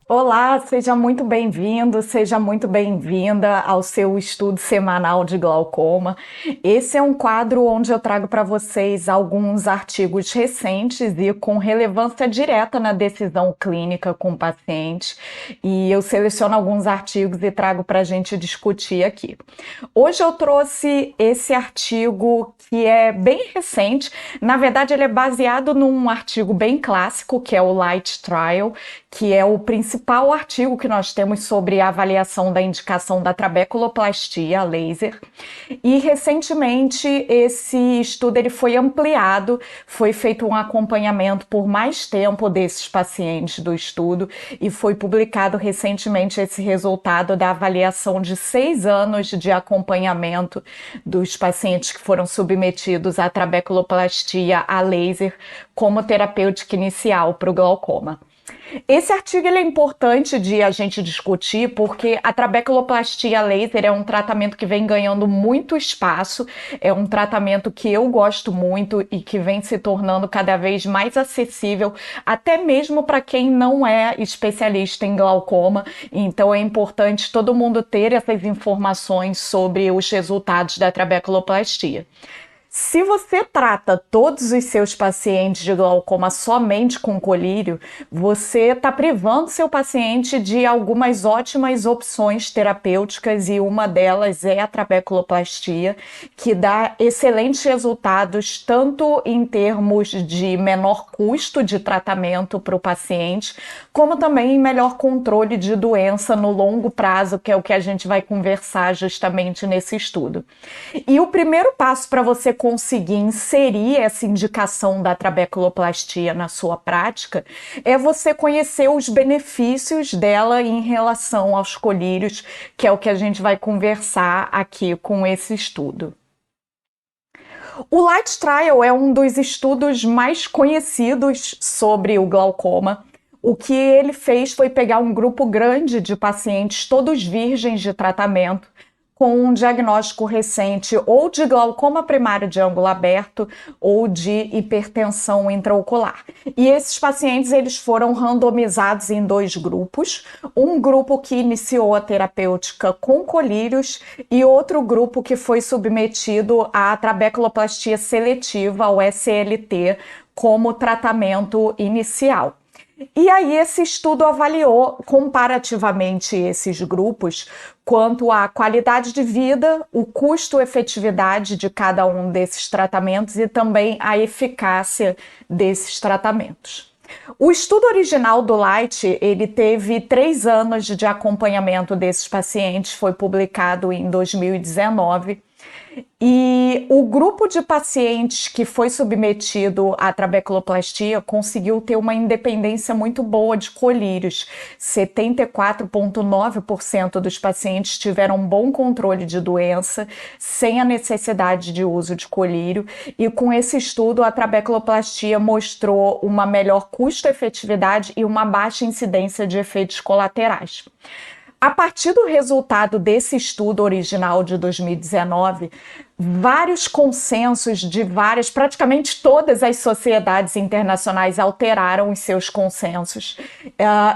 Olá, seja muito bem-vindo, seja muito bem-vinda ao seu estudo semanal de glaucoma. Esse é um quadro onde eu trago para vocês alguns artigos recentes e com relevância direta na decisão clínica com o paciente. E eu seleciono alguns artigos e trago para a gente discutir aqui. Hoje eu trouxe esse artigo que é bem recente. Na verdade, ele é baseado num artigo bem clássico, que é o Light Trial, que é o principal artigo que nós temos sobre a avaliação da indicação da trabeculoplastia laser. E recentemente esse estudo ele foi ampliado, foi feito um acompanhamento por mais tempo desses pacientes do estudo e foi publicado recentemente esse resultado da avaliação de 6 anos de acompanhamento dos pacientes que foram submetidos à trabeculoplastia a laser como terapêutica inicial para o glaucoma. Esse artigo ele é importante de a gente discutir porque a trabeculoplastia laser é um tratamento que vem ganhando muito espaço, é um tratamento que eu gosto muito e que vem se tornando cada vez mais acessível, até mesmo para quem não é especialista em glaucoma. Então é importante todo mundo ter essas informações sobre os resultados da trabeculoplastia. Se você trata todos os seus pacientes de glaucoma somente com colírio, você está privando seu paciente de algumas ótimas opções terapêuticas e uma delas é a trabeculoplastia, que dá excelentes resultados tanto em termos de menor custo de tratamento para o paciente, como também em melhor controle de doença no longo prazo, que é o que a gente vai conversar justamente nesse estudo. E o primeiro passo para você conseguir inserir essa indicação da trabeculoplastia na sua prática é você conhecer os benefícios dela em relação aos colírios, que é o que a gente vai conversar aqui com esse estudo. O Light Trial é um dos estudos mais conhecidos sobre o glaucoma. O que ele fez foi pegar um grupo grande de pacientes, todos virgens de tratamento, com um diagnóstico recente ou de glaucoma primário de ângulo aberto ou de hipertensão intraocular. E esses pacientes eles foram randomizados em 2 grupos, um grupo que iniciou a terapêutica com colírios e outro grupo que foi submetido à trabeculoplastia seletiva, o SLT, como tratamento inicial. E aí esse estudo avaliou comparativamente esses grupos quanto à qualidade de vida, o custo-efetividade de cada um desses tratamentos e também a eficácia desses tratamentos. O estudo original do Light, ele teve 3 anos de acompanhamento desses pacientes, foi publicado em 2019. E o grupo de pacientes que foi submetido à trabeculoplastia conseguiu ter uma independência muito boa de colírios. 74,9% dos pacientes tiveram um bom controle de doença, sem a necessidade de uso de colírio. E com esse estudo, a trabeculoplastia mostrou uma melhor custo-efetividade e uma baixa incidência de efeitos colaterais. A partir do resultado desse estudo original de 2019, vários consensos de praticamente todas as sociedades internacionais alteraram os seus consensos,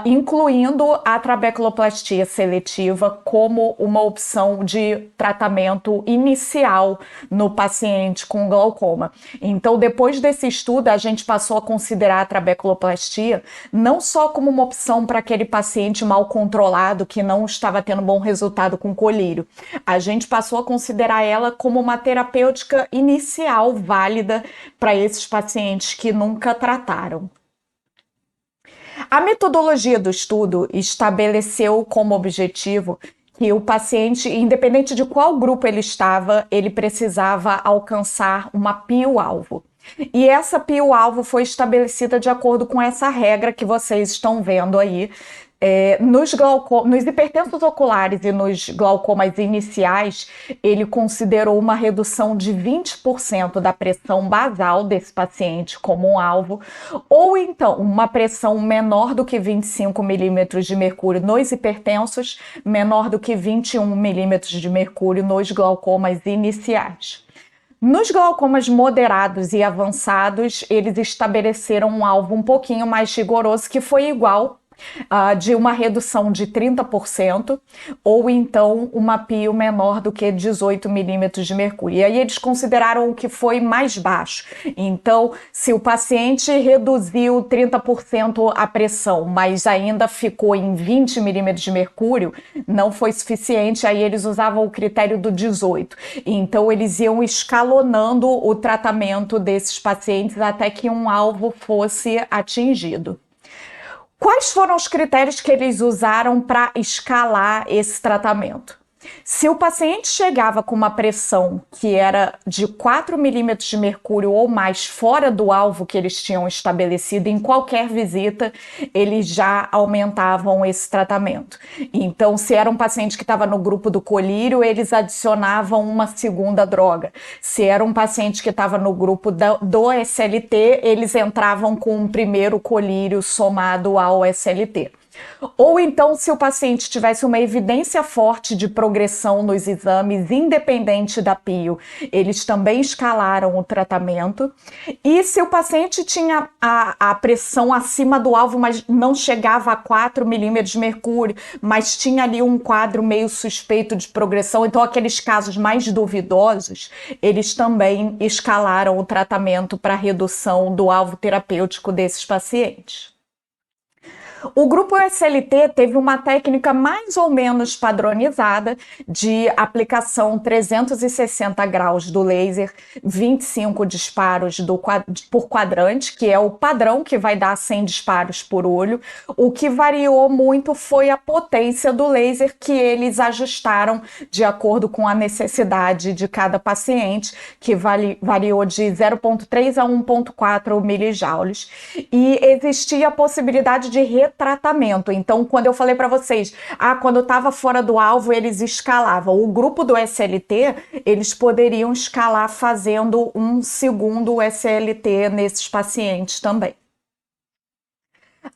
incluindo a trabeculoplastia seletiva como uma opção de tratamento inicial no paciente com glaucoma. Então, depois desse estudo, a gente passou a considerar a trabeculoplastia não só como uma opção para aquele paciente mal controlado que não estava tendo bom resultado com colírio. A gente passou a considerar ela como uma terapêutica inicial válida para esses pacientes que nunca trataram. A metodologia do estudo estabeleceu como objetivo que o paciente, independente de qual grupo ele estava, ele precisava alcançar uma PIO-alvo. E essa PIO-alvo foi estabelecida de acordo com essa regra que vocês estão vendo aí. Nos hipertensos oculares e nos glaucomas iniciais, ele considerou uma redução de 20% da pressão basal desse paciente como um alvo, ou então uma pressão menor do que 25 milímetros de mercúrio nos hipertensos, menor do que 21 milímetros de mercúrio nos glaucomas iniciais. Nos glaucomas moderados e avançados, eles estabeleceram um alvo um pouquinho mais rigoroso, que foi igual de uma redução de 30%, ou então uma PIO menor do que 18 milímetros de mercúrio. E aí eles consideraram o que foi mais baixo. Então, se o paciente reduziu 30% a pressão, mas ainda ficou em 20 milímetros de mercúrio, não foi suficiente, aí eles usavam o critério do 18. Então, eles iam escalonando o tratamento desses pacientes até que um alvo fosse atingido. Quais foram os critérios que eles usaram para escalar esse tratamento? Se o paciente chegava com uma pressão que era de 4 milímetros de mercúrio ou mais fora do alvo que eles tinham estabelecido em qualquer visita, eles já aumentavam esse tratamento. Então, se era um paciente que estava no grupo do colírio, eles adicionavam uma segunda droga. Se era um paciente que estava no grupo do SLT, eles entravam com um primeiro colírio somado ao SLT. Ou então, se o paciente tivesse uma evidência forte de progressão nos exames, independente da PIO, eles também escalaram o tratamento. E se o paciente tinha a pressão acima do alvo, mas não chegava a 4 milímetros de mercúrio, mas tinha ali um quadro meio suspeito de progressão, então aqueles casos mais duvidosos, eles também escalaram o tratamento para redução do alvo terapêutico desses pacientes. O grupo SLT teve uma técnica mais ou menos padronizada de aplicação 360 graus do laser, 25 disparos por quadrante, que é o padrão que vai dar 100 disparos por olho. O que variou muito foi a potência do laser, que eles ajustaram de acordo com a necessidade de cada paciente, que variou de 0,3 a 1,4 milijoules. E existia a possibilidade de tratamento. Então, quando eu falei para vocês, quando eu estava fora do alvo, eles escalavam. O grupo do SLT, eles poderiam escalar fazendo um segundo SLT nesses pacientes também.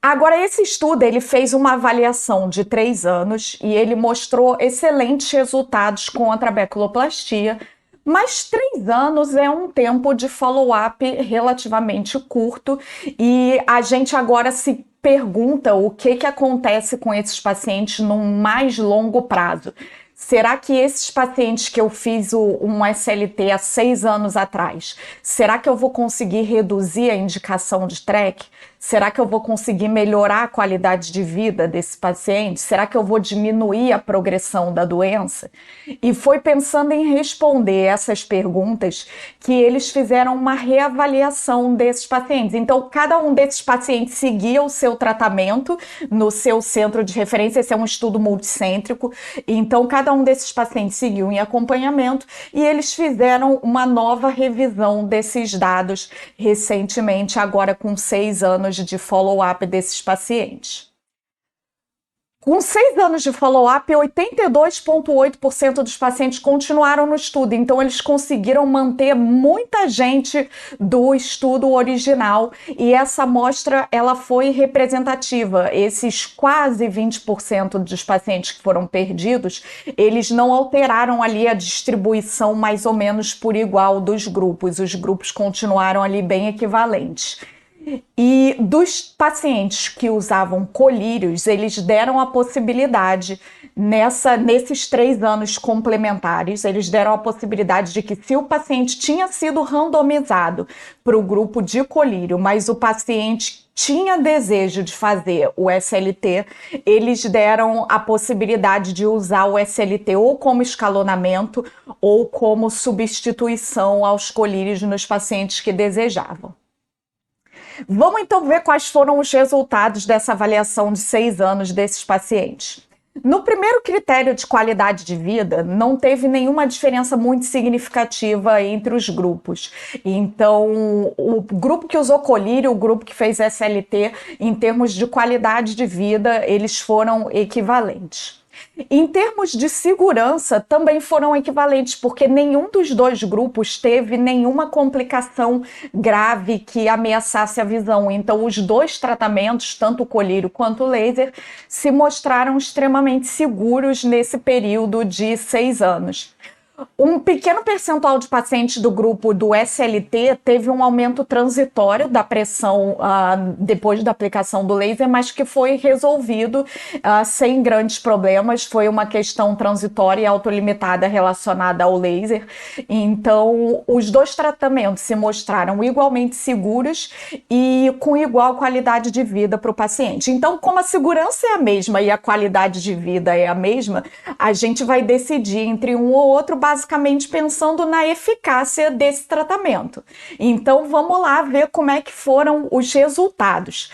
Agora, esse estudo, ele fez uma avaliação de 3 anos e ele mostrou excelentes resultados com a trabeculoplastia, mas 3 anos é um tempo de follow-up relativamente curto e a gente agora se pergunta o que acontece com esses pacientes num mais longo prazo. Será que esses pacientes que eu fiz um SLT há 6 anos atrás, será que eu vou conseguir reduzir a indicação de TREC? Será que eu vou conseguir melhorar a qualidade de vida desse paciente? Será que eu vou diminuir a progressão da doença? E foi pensando em responder essas perguntas que eles fizeram uma reavaliação desses pacientes. Então, cada um desses pacientes seguia o seu tratamento no seu centro de referência. Esse é um estudo multicêntrico. Então, cada um desses pacientes seguiu em acompanhamento e eles fizeram uma nova revisão desses dados recentemente, agora com 6 anos de follow-up desses pacientes. Com 6 anos de follow-up, 82,8% dos pacientes continuaram no estudo, então eles conseguiram manter muita gente do estudo original e essa amostra ela foi representativa. Esses quase 20% dos pacientes que foram perdidos, eles não alteraram ali a distribuição mais ou menos por igual dos grupos, os grupos continuaram ali bem equivalentes. E dos pacientes que usavam colírios, eles deram a possibilidade, nesses 3 anos complementares, eles deram a possibilidade de que se o paciente tinha sido randomizado para o grupo de colírio, mas o paciente tinha desejo de fazer o SLT, eles deram a possibilidade de usar o SLT ou como escalonamento ou como substituição aos colírios nos pacientes que desejavam. Vamos então ver quais foram os resultados dessa avaliação de 6 anos desses pacientes. No primeiro critério de qualidade de vida, não teve nenhuma diferença muito significativa entre os grupos. Então, o grupo que usou colírio, o grupo que fez SLT, em termos de qualidade de vida, eles foram equivalentes. Em termos de segurança, também foram equivalentes, porque nenhum dos 2 grupos teve nenhuma complicação grave que ameaçasse a visão. Então, os 2 tratamentos, tanto o colírio quanto o laser, se mostraram extremamente seguros nesse período de 6 anos. Um pequeno percentual de pacientes do grupo do SLT teve um aumento transitório da pressão depois da aplicação do laser, mas que foi resolvido sem grandes problemas. Foi uma questão transitória e autolimitada relacionada ao laser. Então, os dois tratamentos se mostraram igualmente seguros e com igual qualidade de vida para o paciente. Então, como a segurança é a mesma e a qualidade de vida é a mesma, a gente vai decidir entre um ou outro basicamente pensando na eficácia desse tratamento. Então vamos lá ver como é que foram os resultados.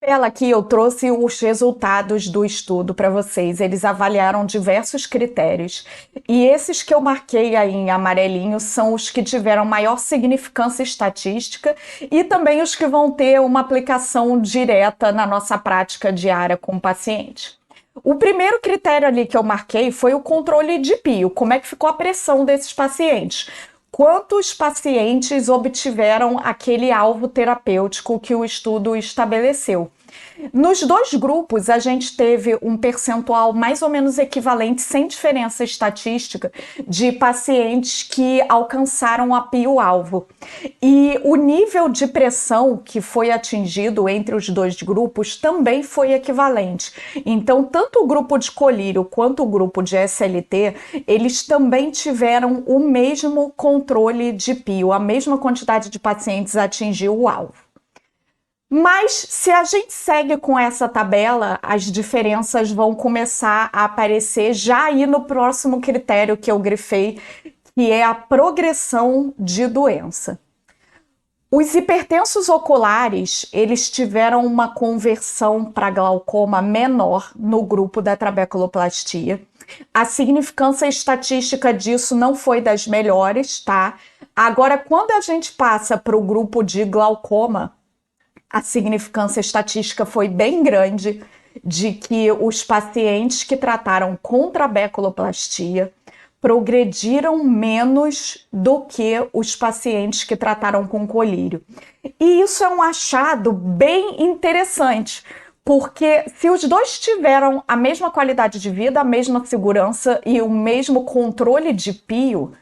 Ela aqui eu trouxe os resultados do estudo para vocês. Eles avaliaram diversos critérios e esses que eu marquei aí em amarelinho são os que tiveram maior significância estatística e também os que vão ter uma aplicação direta na nossa prática diária com o paciente. O primeiro critério ali que eu marquei foi o controle de pio. Como é que ficou a pressão desses pacientes? Quantos pacientes obtiveram aquele alvo terapêutico que o estudo estabeleceu? Nos dois grupos, a gente teve um percentual mais ou menos equivalente, sem diferença estatística, de pacientes que alcançaram a pio-alvo. E o nível de pressão que foi atingido entre os dois grupos também foi equivalente. Então, tanto o grupo de colírio quanto o grupo de SLT, eles também tiveram o mesmo controle de pio, a mesma quantidade de pacientes atingiu o alvo. Mas se a gente segue com essa tabela, as diferenças vão começar a aparecer já aí no próximo critério que eu grifei, que é a progressão de doença. Os hipertensos oculares, eles tiveram uma conversão para glaucoma menor no grupo da trabeculoplastia. A significância estatística disso não foi das melhores, tá? Agora, quando a gente passa para o grupo de glaucoma, a significância estatística foi bem grande de que os pacientes que trataram com trabeculoplastia progrediram menos do que os pacientes que trataram com colírio. E isso é um achado bem interessante, porque se os dois tiveram a mesma qualidade de vida, a mesma segurança e o mesmo controle de pio,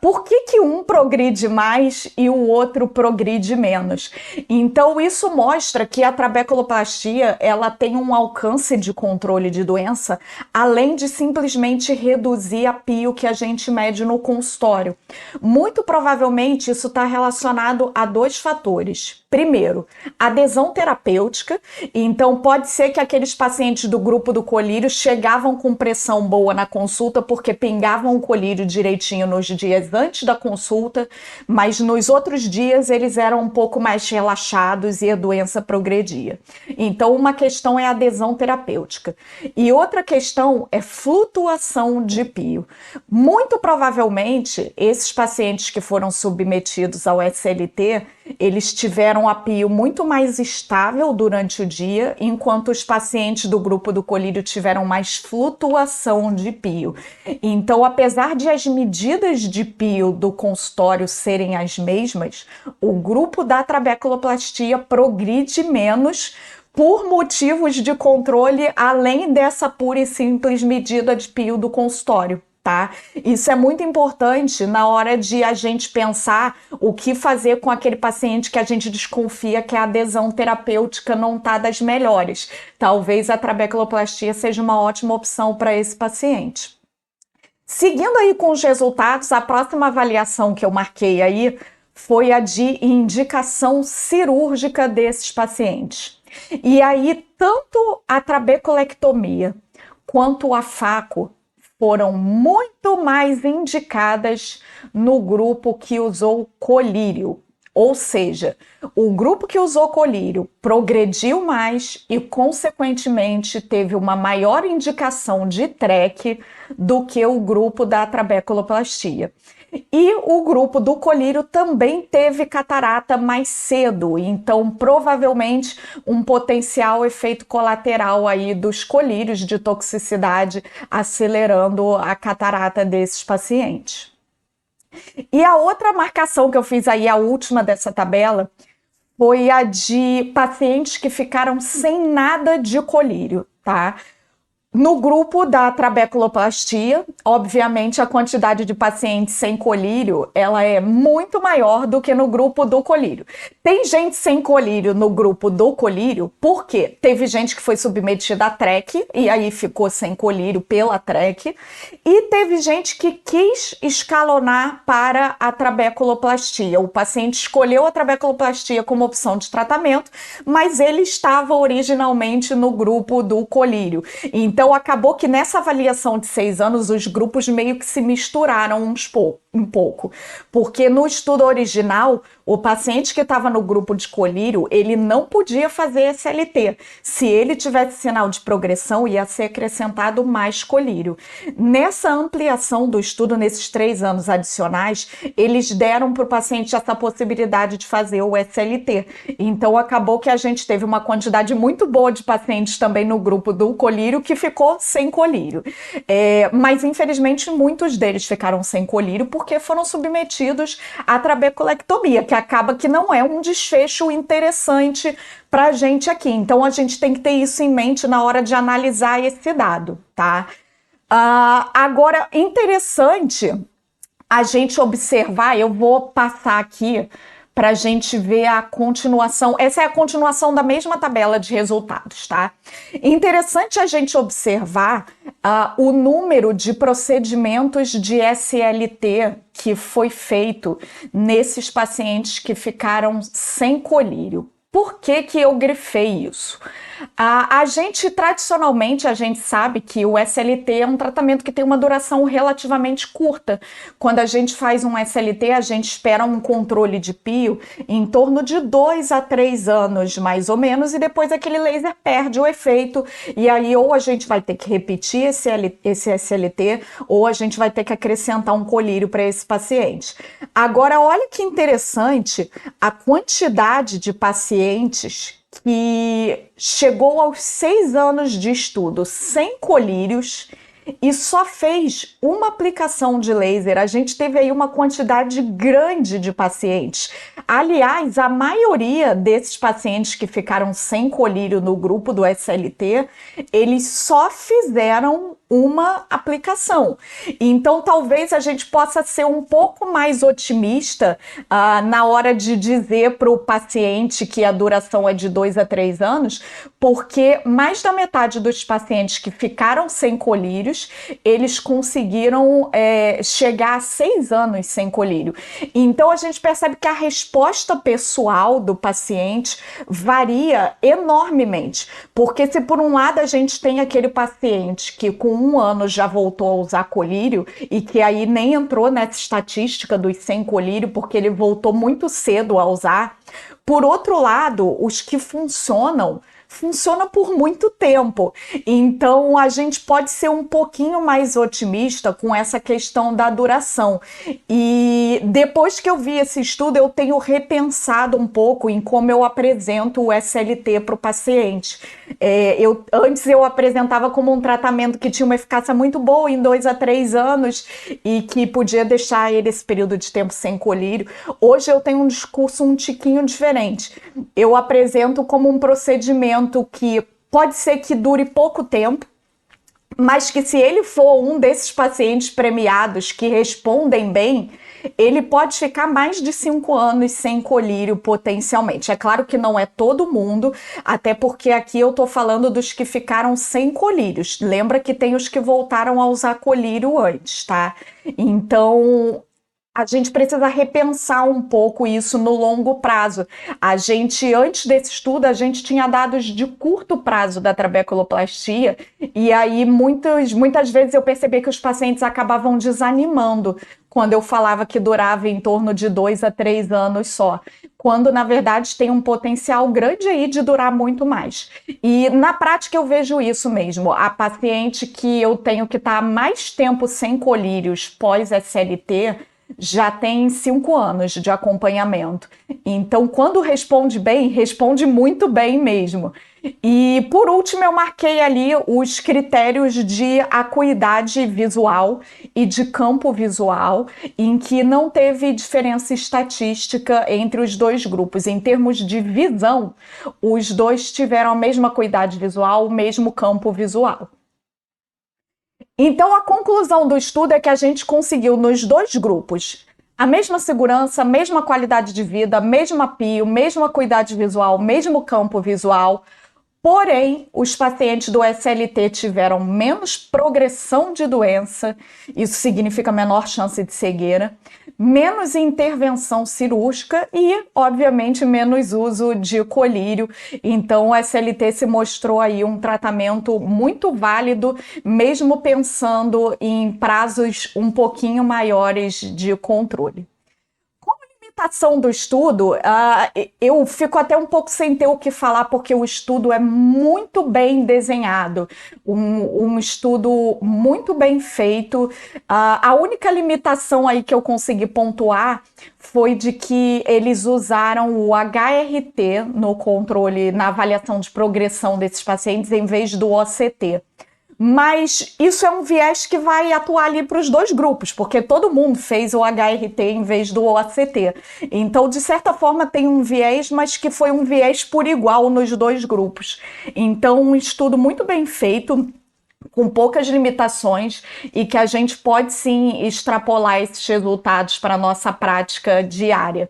por que um progride mais e o outro progride menos? Então isso mostra que a trabeculoplastia ela tem um alcance de controle de doença, além de simplesmente reduzir a pio que a gente mede no consultório. Muito provavelmente isso está relacionado a dois fatores. Primeiro, adesão terapêutica. Então pode ser que aqueles pacientes do grupo do colírio chegavam com pressão boa na consulta porque pingavam o colírio direitinho nos dias antes da consulta, mas nos outros dias eles eram um pouco mais relaxados e a doença progredia. Então uma questão é a adesão terapêutica e outra questão é flutuação de pio. Muito provavelmente esses pacientes que foram submetidos ao SLT, eles tiveram a pio muito mais estável durante o dia, enquanto os pacientes do grupo do colírio tiveram mais flutuação de pio. Então, apesar de as medidas de pio do consultório serem as mesmas, o grupo da trabeculoplastia progride menos por motivos de controle, além dessa pura e simples medida de pio do consultório. Tá? Isso é muito importante na hora de a gente pensar o que fazer com aquele paciente que a gente desconfia que a adesão terapêutica não está das melhores. Talvez a trabeculoplastia seja uma ótima opção para esse paciente. Seguindo aí com os resultados, a próxima avaliação que eu marquei aí foi a de indicação cirúrgica desses pacientes. E aí, tanto a trabeculectomia quanto a faco foram muito mais indicadas no grupo que usou colírio. Ou seja, o grupo que usou colírio progrediu mais e, consequentemente, teve uma maior indicação de TREC do que o grupo da trabeculoplastia. E o grupo do colírio também teve catarata mais cedo, então provavelmente um potencial efeito colateral aí dos colírios de toxicidade acelerando a catarata desses pacientes. E a outra marcação que eu fiz aí, a última dessa tabela, foi a de pacientes que ficaram sem nada de colírio, tá? No grupo da trabeculoplastia, obviamente a quantidade de pacientes sem colírio, ela é muito maior do que no grupo do colírio. Tem gente sem colírio no grupo do colírio, porque teve gente que foi submetida a TREC e aí ficou sem colírio pela TREC, e teve gente que quis escalonar para a trabeculoplastia. O paciente escolheu a trabeculoplastia como opção de tratamento, mas ele estava originalmente no grupo do colírio. Então acabou que nessa avaliação de 6 anos os grupos meio que se misturaram um pouco, porque no estudo original o paciente que estava no grupo de colírio, ele não podia fazer SLT. Se ele tivesse sinal de progressão, ia ser acrescentado mais colírio. Nessa ampliação do estudo, nesses 3 anos adicionais, eles deram para o paciente essa possibilidade de fazer o SLT. Então acabou que a gente teve uma quantidade muito boa de pacientes também no grupo do colírio que ficou sem colírio. Mas infelizmente muitos deles ficaram sem colírio porque foram submetidos à trabeculectomia, que acaba que não é um desfecho interessante para a gente aqui. Então a gente tem que ter isso em mente na hora de analisar esse dado, tá? Agora, interessante a gente observar, eu vou passar aqui para a gente ver a continuação. Essa é a continuação da mesma tabela de resultados, tá? Interessante a gente observar o número de procedimentos de SLT que foi feito nesses pacientes que ficaram sem colírio. Por que que eu grifei isso? Tradicionalmente, a gente sabe que o SLT é um tratamento que tem uma duração relativamente curta. Quando a gente faz um SLT, a gente espera um controle de pio em torno de 2 a 3 anos, mais ou menos, e depois aquele laser perde o efeito, e aí ou a gente vai ter que repetir esse SLT, ou a gente vai ter que acrescentar um colírio para esse paciente. Agora, olha que interessante a quantidade de pacientes que chegou aos 6 anos de estudo sem colírios e só fez uma aplicação de laser. A gente teve aí uma quantidade grande de pacientes. Aliás, a maioria desses pacientes que ficaram sem colírio no grupo do SLT, eles só fizeram uma aplicação. Então, talvez a gente possa ser um pouco mais otimista na hora de dizer para o paciente que a duração é de 2 a 3 anos, porque mais da metade dos pacientes que ficaram sem colírios, eles conseguiram chegar a 6 anos sem colírio. Então, a gente percebe que a resposta pessoal do paciente varia enormemente, porque se por um lado a gente tem aquele paciente que com 1 ano já voltou a usar colírio e que aí nem entrou nessa estatística dos sem colírio porque ele voltou muito cedo a usar. Por outro lado, os que funcionam por muito tempo. Então, a gente pode ser um pouquinho mais otimista com essa questão da duração. E depois que eu vi esse estudo, eu tenho repensado um pouco em como eu apresento o SLT para o paciente. Antes eu apresentava como um tratamento que tinha uma eficácia muito boa em 2 a 3 anos e que podia deixar ele esse período de tempo sem colírio. Hoje eu tenho um discurso um tiquinho diferente. Eu apresento como um procedimento que pode ser que dure pouco tempo, mas que se ele for um desses pacientes premiados que respondem bem, ele pode ficar mais de 5 anos sem colírio potencialmente. É claro que não é todo mundo, até porque aqui eu tô falando dos que ficaram sem colírios. Lembra que tem os que voltaram a usar colírio antes, tá? Então, a gente precisa repensar um pouco isso no longo prazo. Antes desse estudo, a gente tinha dados de curto prazo da trabeculoplastia, e aí muitas vezes eu percebi que os pacientes acabavam desanimando quando eu falava que durava em torno de 2 a 3 anos só, quando na verdade tem um potencial grande aí de durar muito mais. E na prática eu vejo isso mesmo. A paciente que eu tenho que estar mais tempo sem colírios pós-SLT, já tem 5 anos de acompanhamento. Então, quando responde bem, responde muito bem mesmo. E, por último, eu marquei ali os critérios de acuidade visual e de campo visual, em que não teve diferença estatística entre os dois grupos. Em termos de visão, os dois tiveram a mesma acuidade visual, o mesmo campo visual. Então, a conclusão do estudo é que a gente conseguiu, nos dois grupos, a mesma segurança, a mesma qualidade de vida, mesma PIO, mesma acuidade visual, mesmo campo visual. Porém, os pacientes do SLT tiveram menos progressão de doença, isso significa menor chance de cegueira, menos intervenção cirúrgica e, obviamente, menos uso de colírio. Então, o SLT se mostrou aí um tratamento muito válido, mesmo pensando em prazos um pouquinho maiores de controle. Limitação do estudo, eu fico até um pouco sem ter o que falar, porque o estudo é muito bem desenhado, um estudo muito bem feito. A única limitação aí que eu consegui pontuar foi de que eles usaram o HRT no controle, na avaliação de progressão desses pacientes, em vez do OCT. Mas isso é um viés que vai atuar ali para os dois grupos, porque todo mundo fez o HRT em vez do OACT. Então, de certa forma, tem um viés, mas que foi um viés por igual nos dois grupos. Então, um estudo muito bem feito, com poucas limitações, e que a gente pode sim extrapolar esses resultados para a nossa prática diária.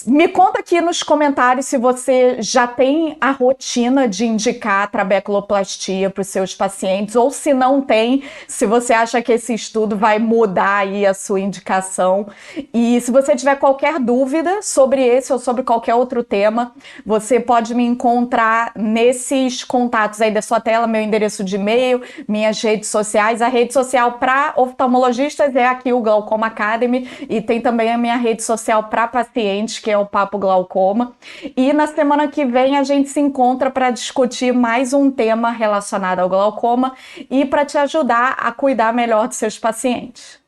Me conta aqui nos comentários se você já tem a rotina de indicar a trabeculoplastia para os seus pacientes, ou se não tem, se você acha que esse estudo vai mudar aí a sua indicação. E se você tiver qualquer dúvida sobre esse ou sobre qualquer outro tema, você pode me encontrar nesses contatos aí da sua tela, meu endereço de e-mail, minhas redes sociais. A rede social para oftalmologistas é aqui o Glaucoma Academy, e tem também a minha rede social para pacientes, que é o Papo Glaucoma. E na semana que vem a gente se encontra para discutir mais um tema relacionado ao glaucoma e para te ajudar a cuidar melhor dos seus pacientes.